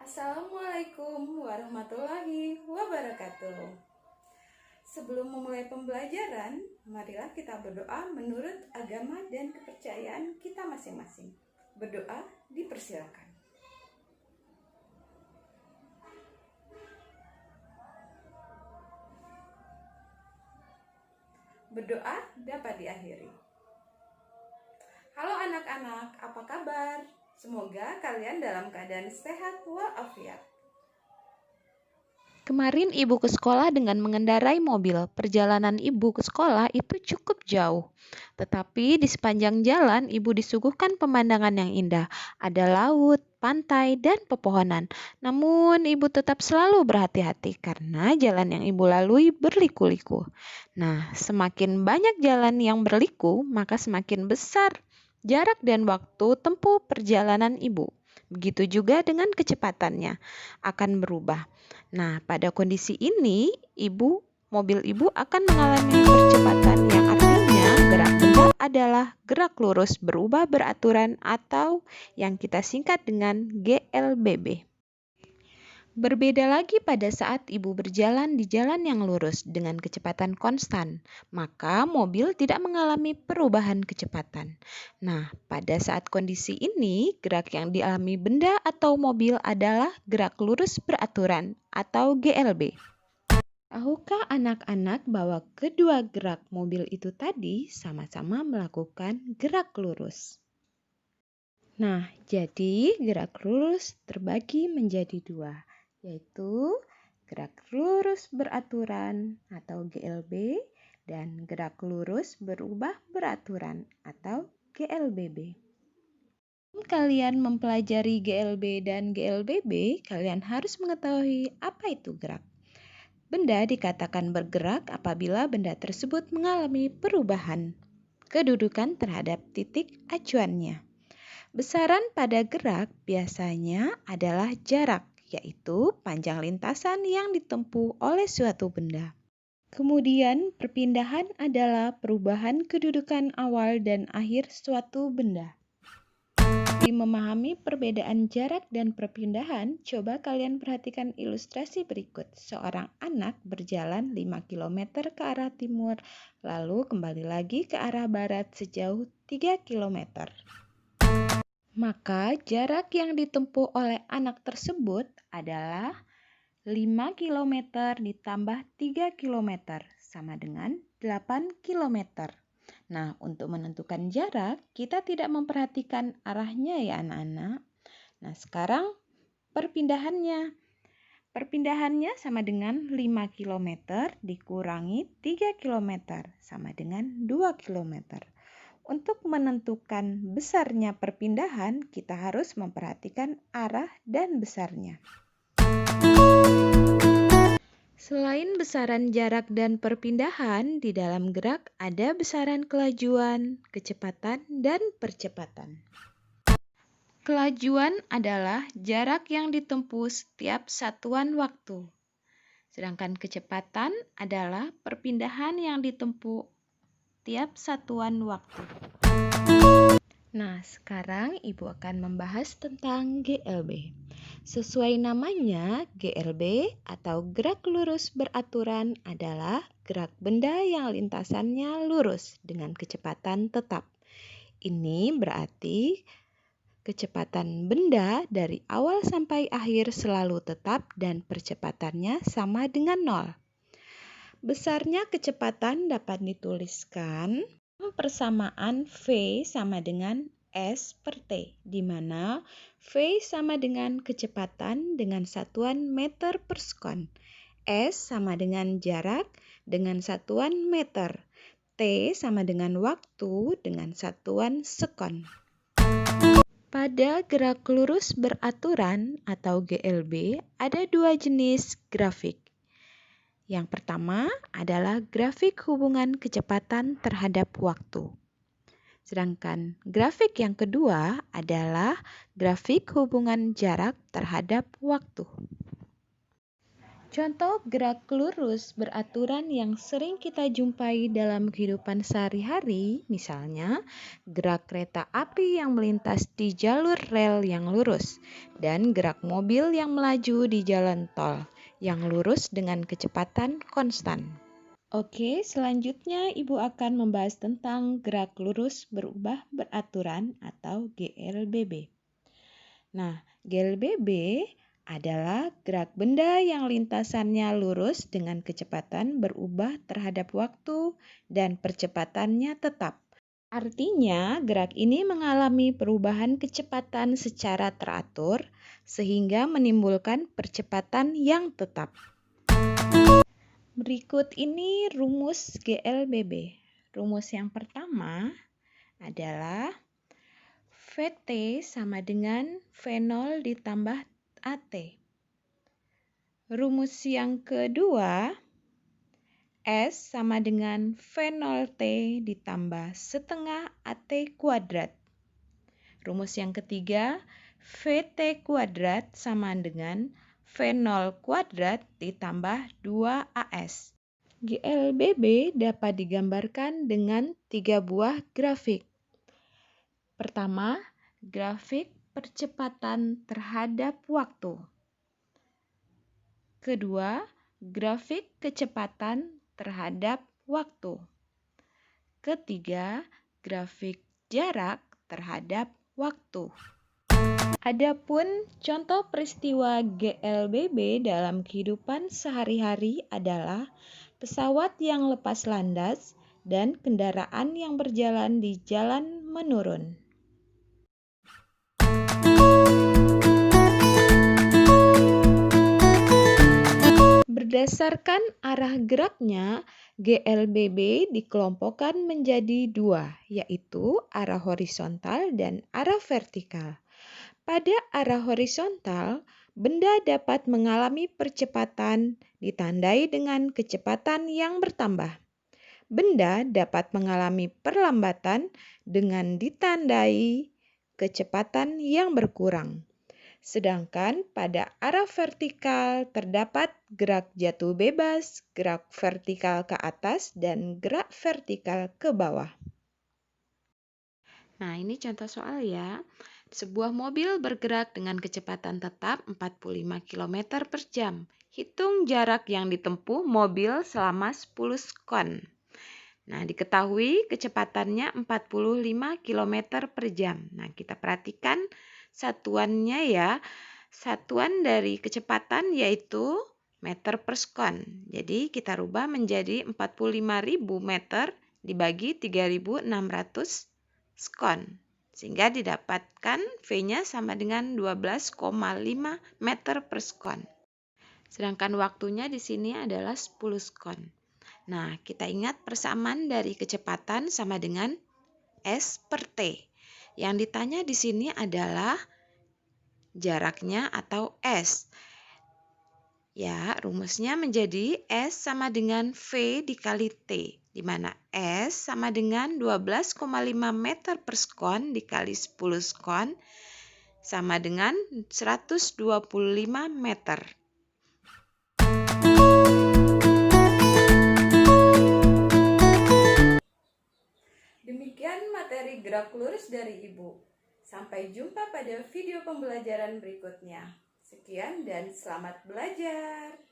Assalamualaikum warahmatullahi wabarakatuh. Sebelum memulai pembelajaran, marilah kita berdoa menurut agama dan kepercayaan kita masing-masing. Berdoa dipersilakan. Berdoa dapat diakhiri. Halo anak-anak, apa kabar? Semoga kalian dalam keadaan sehat walafiat. Kemarin ibu ke sekolah dengan mengendarai mobil. Perjalanan ibu ke sekolah itu cukup jauh. Tetapi di sepanjang jalan ibu disuguhkan pemandangan yang indah. Ada laut, pantai, dan pepohonan. Namun ibu tetap selalu berhati-hati karena jalan yang ibu lalui berliku-liku. Nah, semakin banyak jalan yang berliku, maka semakin besar jarak dan waktu tempuh perjalanan ibu. Begitu juga dengan kecepatannya akan berubah. Nah, pada kondisi ini, mobil ibu akan mengalami percepatan yang artinya gerak benda adalah gerak lurus berubah beraturan atau yang kita singkat dengan GLBB. Berbeda lagi pada saat ibu berjalan di jalan yang lurus dengan kecepatan konstan, maka mobil tidak mengalami perubahan kecepatan. Nah, pada saat kondisi ini, gerak yang dialami benda atau mobil adalah gerak lurus beraturan atau GLB. Tahukah anak-anak bahwa kedua gerak mobil itu tadi sama-sama melakukan gerak lurus? Nah, jadi gerak lurus terbagi menjadi dua, yaitu gerak lurus beraturan atau GLB dan gerak lurus berubah beraturan atau GLBB. Kalian mempelajari GLB dan GLBB, kalian harus mengetahui apa itu gerak. Benda dikatakan bergerak apabila benda tersebut mengalami perubahan kedudukan terhadap titik acuannya. Besaran pada gerak biasanya adalah jarak, yaitu panjang lintasan yang ditempuh oleh suatu benda. Kemudian, perpindahan adalah perubahan kedudukan awal dan akhir suatu benda. Di memahami perbedaan jarak dan perpindahan, coba kalian perhatikan ilustrasi berikut. Seorang anak berjalan 5 km ke arah timur, lalu kembali lagi ke arah barat sejauh 3 km. Maka jarak yang ditempuh oleh anak tersebut adalah 5 km ditambah 3 km sama dengan 8 km. Nah, untuk menentukan jarak, kita tidak memperhatikan arahnya ya anak-anak. Nah, sekarang perpindahannya. Perpindahannya sama dengan 5 km dikurangi 3 km sama dengan 2 km. Untuk menentukan besarnya perpindahan, kita harus memperhatikan arah dan besarnya. Selain besaran jarak dan perpindahan, di dalam gerak ada besaran kelajuan, kecepatan, dan percepatan. Kelajuan adalah jarak yang ditempuh setiap satuan waktu. Sedangkan kecepatan adalah perpindahan yang ditempuh tiap satuan waktu. Nah, sekarang Ibu akan membahas tentang GLB. Sesuai namanya, GLB atau gerak lurus beraturan adalah gerak benda yang lintasannya lurus dengan kecepatan tetap. Ini berarti kecepatan benda dari awal sampai akhir selalu tetap dan percepatannya sama dengan 0. Besarnya kecepatan dapat dituliskan persamaan V sama dengan S per T, di mana V sama dengan kecepatan dengan satuan meter per sekon, S sama dengan jarak dengan satuan meter, T sama dengan waktu dengan satuan sekon. Pada gerak lurus beraturan atau GLB ada dua jenis grafik. Yang pertama adalah grafik hubungan kecepatan terhadap waktu. Sedangkan grafik yang kedua adalah grafik hubungan jarak terhadap waktu. Contoh gerak lurus beraturan yang sering kita jumpai dalam kehidupan sehari-hari, misalnya gerak kereta api yang melintas di jalur rel yang lurus, dan gerak mobil yang melaju di jalan tol yang lurus dengan kecepatan konstan. Oke, selanjutnya Ibu akan membahas tentang gerak lurus berubah beraturan atau GLBB. Nah, GLBB adalah gerak benda yang lintasannya lurus dengan kecepatan berubah terhadap waktu dan percepatannya tetap. Artinya, gerak ini mengalami perubahan kecepatan secara teratur sehingga menimbulkan percepatan yang tetap. Berikut ini rumus GLBB. Rumus yang pertama adalah VT sama dengan V0 ditambah AT. Rumus yang kedua, S sama dengan V0T ditambah setengah AT kuadrat. Rumus yang ketiga, VT kuadrat sama dengan V0 kuadrat ditambah 2AS. GLBB dapat digambarkan dengan 3 buah grafik. Pertama, grafik percepatan terhadap waktu. Kedua, grafik kecepatan terhadap waktu. Ketiga, grafik jarak terhadap waktu. Adapun contoh peristiwa GLBB dalam kehidupan sehari-hari adalah pesawat yang lepas landas dan kendaraan yang berjalan di jalan menurun. Berdasarkan arah geraknya, GLBB dikelompokkan menjadi 2, yaitu arah horizontal dan arah vertikal. Pada arah horizontal, benda dapat mengalami percepatan ditandai dengan kecepatan yang bertambah. Benda dapat mengalami perlambatan dengan ditandai kecepatan yang berkurang. Sedangkan pada arah vertikal terdapat gerak jatuh bebas, gerak vertikal ke atas, dan gerak vertikal ke bawah. Nah, ini contoh soal ya. Sebuah mobil bergerak dengan kecepatan tetap 45 km per jam. Hitung jarak yang ditempuh mobil selama 10 sekon. Nah, diketahui kecepatannya 45 km per jam. Nah, kita perhatikan satuannya ya. Satuan dari kecepatan yaitu meter per sekon. Jadi, kita rubah menjadi 45.000 meter dibagi 3.600 sekon. Sehingga didapatkan V-nya sama dengan 12,5 meter per sekon. Sedangkan waktunya di sini adalah 10 sekon. Nah, kita ingat persamaan dari kecepatan sama dengan S per T. Yang ditanya di sini adalah jaraknya atau S. Ya, rumusnya menjadi S sama dengan V dikali T, di mana S sama dengan 12,5 meter per sekon dikali 10 sekon sama dengan 125 meter. Demikian materi gerak lurus dari Ibu. Sampai jumpa pada video pembelajaran berikutnya. Sekian dan selamat belajar.